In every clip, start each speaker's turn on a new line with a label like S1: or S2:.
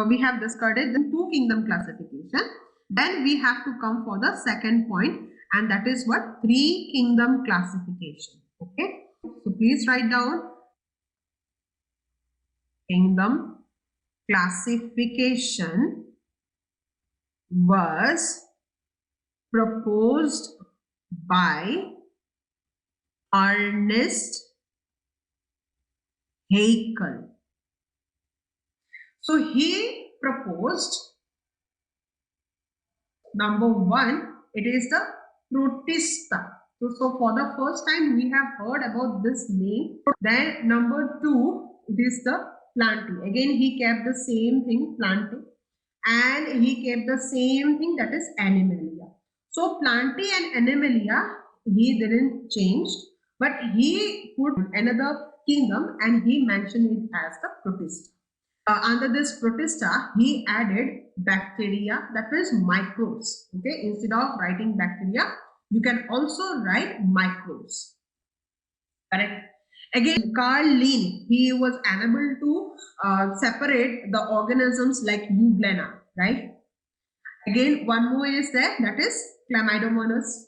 S1: We have discarded the two kingdom classification. Then we have to come for the second point, and that is what? Three kingdom classification. Okay. So please write down kingdom classification was proposed by Ernest Haeckel. So he proposed, number one, it is the Protista. So for the first time we have heard about this name. Then number two, it is the Plantae. Again he kept the same thing, Plantae, and he kept the same thing, that is Animalia. So Plantae and Animalia he didn't change, but he put another kingdom and he mentioned it as the Protista. Under this Protista, he added bacteria, that is microbes. Okay, instead of writing bacteria, you can also write microbes. Correct. Again, Carl Linne, he was unable to separate the organisms like Euglena, right? Again, one more is there, that is Chlamydomonas.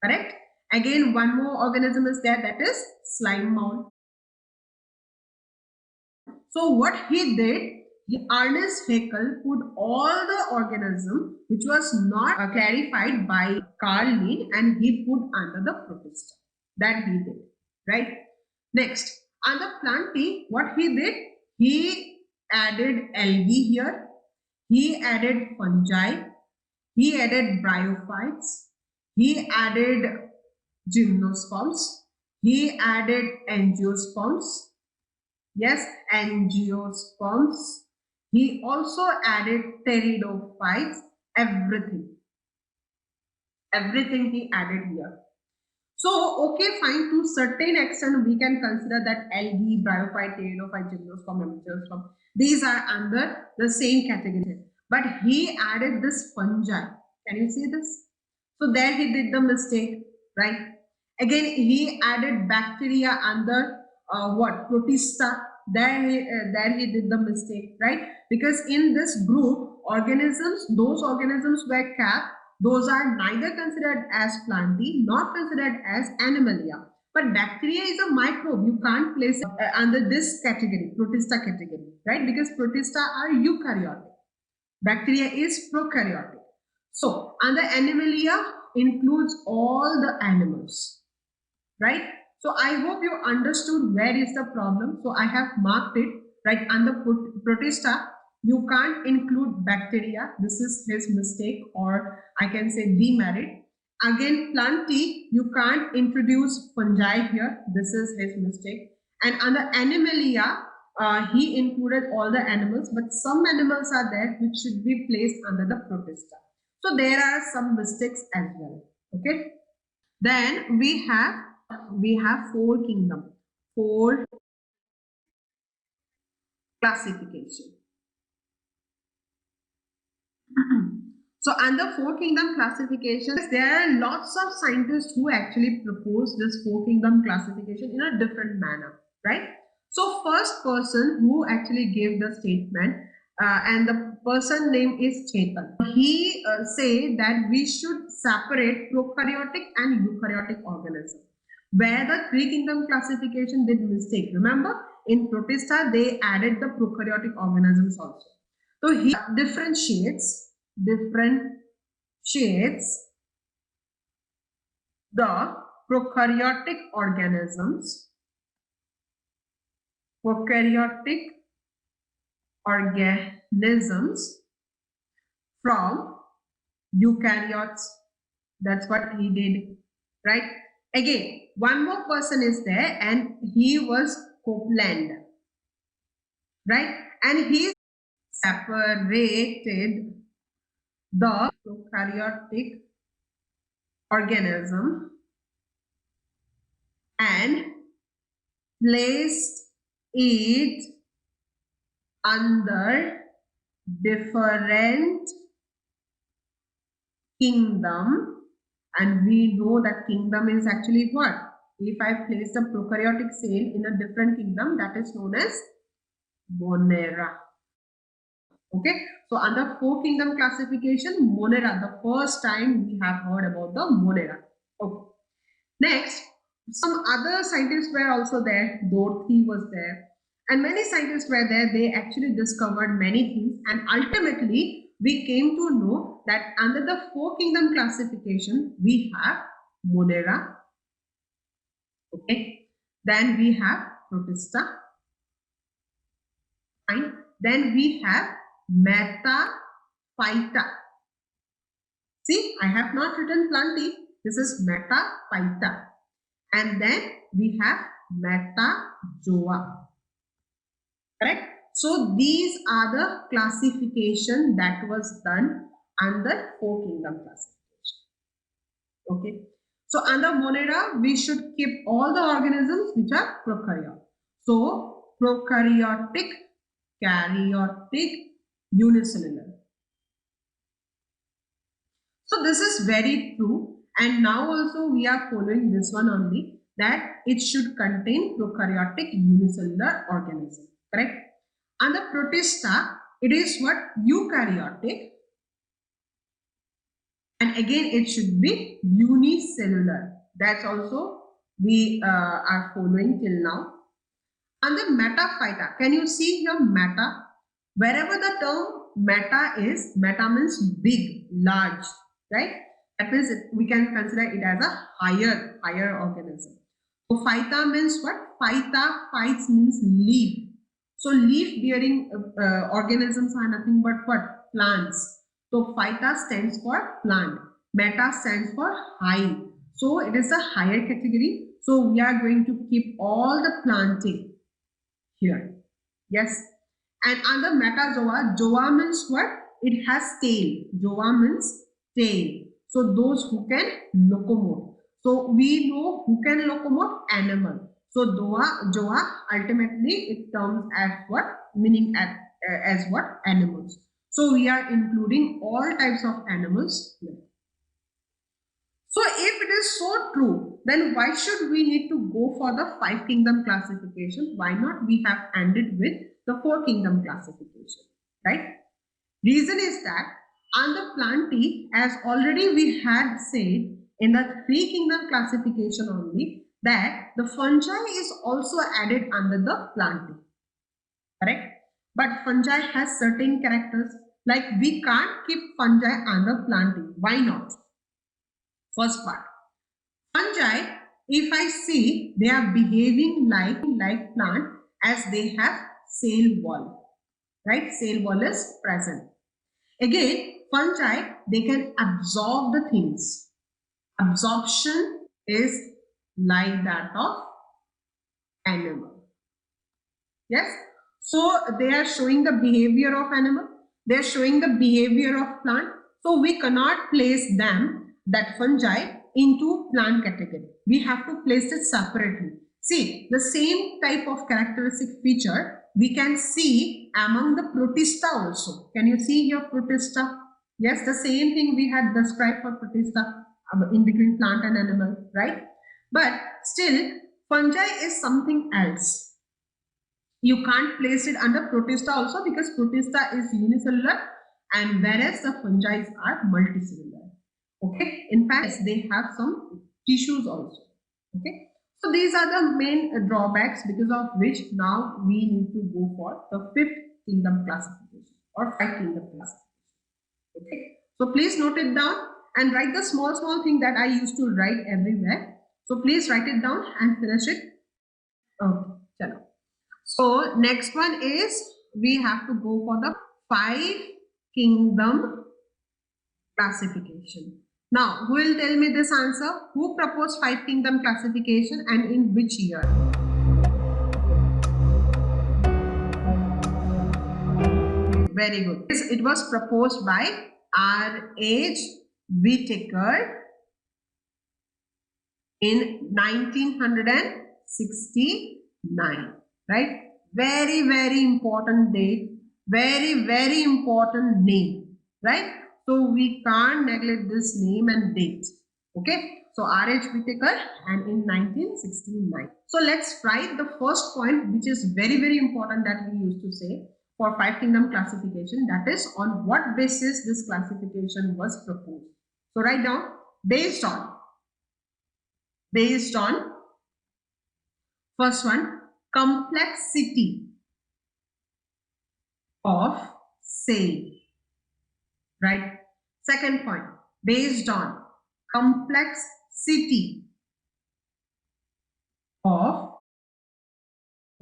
S1: Correct. Again, one more organism is there, that is slime mound. So what he did, Ernest Haeckel put all the organism which was not clarified by Carl Linne and he put under the Protista. That he did, right? Next, under Plantae, what he did, he added algae here, he added fungi, he added bryophytes, he added gymnosperms, he added angiosperms. Yes, angiosperms. He also added pteridophytes, everything. Everything he added here. So, okay, fine, to certain extent we can consider that algae, bryophyte, pteridophyte, gymnosperm, angiosperm, these are under the same category. But he added this fungi. Can you see this? So there he did the mistake, right? Again, he added bacteria under what? Protista. There he did the mistake, right? Because in this group, organisms, those organisms were kept, those are neither considered as Plantae, nor considered as Animalia. But bacteria is a microbe. You can't place it under this category, Protista category, right? Because Protista are eukaryotic. Bacteria is prokaryotic. So, under Animalia includes all the animals, right? So, I hope you understood where is the problem. So, I have marked it, right? Under Protista, you can't include bacteria. This is his mistake, or I can say demerit. Again, Plantae, you can't introduce fungi here. This is his mistake. And under Animalia, he included all the animals, but some animals are there which should be placed under the Protista. So there are some mistakes as well. Okay. Then we have four kingdom, four classification. So under four kingdom classifications, there are lots of scientists who actually propose this four kingdom classification in a different manner, right? So first person who actually gave the statement, and the person name is Chetan. He say that we should separate prokaryotic and eukaryotic organisms. Where the three kingdom classification did mistake. Remember, in Protista they added the prokaryotic organisms also. So he differentiates the prokaryotic organisms from eukaryotes. That's what he did, right? Again, one more person is there and he was Copeland, right? And he separated the prokaryotic organism and placed it under different kingdom, and we know that kingdom is actually what? If I place the prokaryotic cell in a different kingdom, that is known as Monera. Okay, so under four kingdom classification, Monera, the first time we have heard about the Monera. Okay. Next, some other scientists were also there. Dorothy was there, and many scientists were there. They actually discovered many things, and ultimately we came to know that under the four kingdom classification, we have Monera. Okay, then we have Protista. Fine. Then we have Metaphyta. See, I have not written Plantae. This is Metaphyta. And then we have Metazoa. Correct? So these are the classification that was done under four kingdom classification. Okay. So under Monera, we should keep all the organisms which are prokaryote. So prokaryotic, karyotic, unicellular. So this is very true, and now also we are following this one only, that it should contain prokaryotic unicellular organism. Correct? And the Protista, it is what? Eukaryotic, and again it should be unicellular. That's also we are following till now. And the Metaphyta, can you see here meta? Wherever the term meta is, meta means big, large, right? That means we can consider it as a higher organism. So phyta means what? Phytes means leaf. So leaf bearing organisms are nothing but what? Plants. So phyta stands for plant. Meta stands for high. So it is a higher category. So we are going to keep all the planting here. Yes. And under Metazoa, zoa means what? It has tail. Zoa means tail. So those who can locomote. So we know who can locomote? Animal. So zoa ultimately it terms as what? Meaning as what? Animals. So we are including all types of animals here. So if it is so true, then why should we need to go for the five kingdom classification? Why not we have ended with the four kingdom classification, right? Reason is that under Plantae, as already we had said in the three kingdom classification only, that the fungi is also added under the Plantae, correct? But fungi has certain characters, like we can't keep fungi under Plantae. Why not? First part, fungi, if I see, they are behaving like plant as they have cell wall, right? Cell wall is present. Again, fungi, they can absorb the things. Absorption is like that of animal. Yes. So they are showing the behavior of animal. They are showing the behavior of plant. So we cannot place them, that fungi, into plant category. We have to place it separately. See, the same type of characteristic feature we can see among the Protista also. Can you see here Protista? Yes, the same thing we had described for Protista in between plant and animal, right? But still, fungi is something else. You can't place it under Protista also, because Protista is unicellular and whereas the fungi are multicellular. Okay, in fact they have some tissues also. Okay, so these are the main drawbacks because of which now we need to go for the fifth kingdom classification or five kingdom classification. Okay, so please note it down and write the small thing that I used to write everywhere. So please write it down and finish it. Okay, chalo. So next one is we have to go for the five kingdom classification. Now, who will tell me this answer? Who proposed five kingdom classification and in which year? Very good. It was proposed by R.H. Whitaker in 1969. Right? Very important date. Very important name. Right? So we can't neglect this name and date. Okay. So R.H. Whitaker and in 1969. So let's write the first point, which is very important that we used to say. for five kingdom classification. That is on what basis this classification was proposed. So write down based on first one, complexity of sale, right? Second point, based on complexity of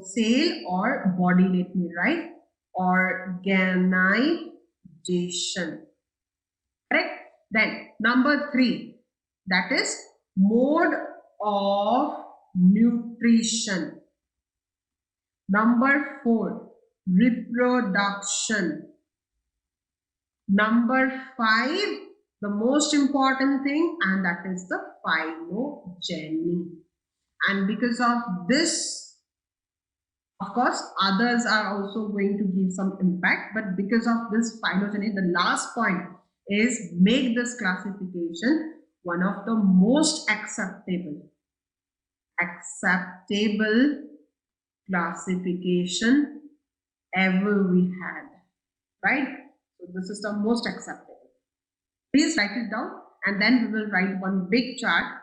S1: sale or body, let me write organization, correct? Then number 3, that is mode of nutrition. Number 4, reproduction. Number 5, the most important thing, and that is the phylogeny. And because of this, of course, others are also going to give some impact, but because of this phylogeny, the last point is make this classification one of the most acceptable classification ever we had, right? So this is the most acceptable. Please write it down, and then we will write one big chart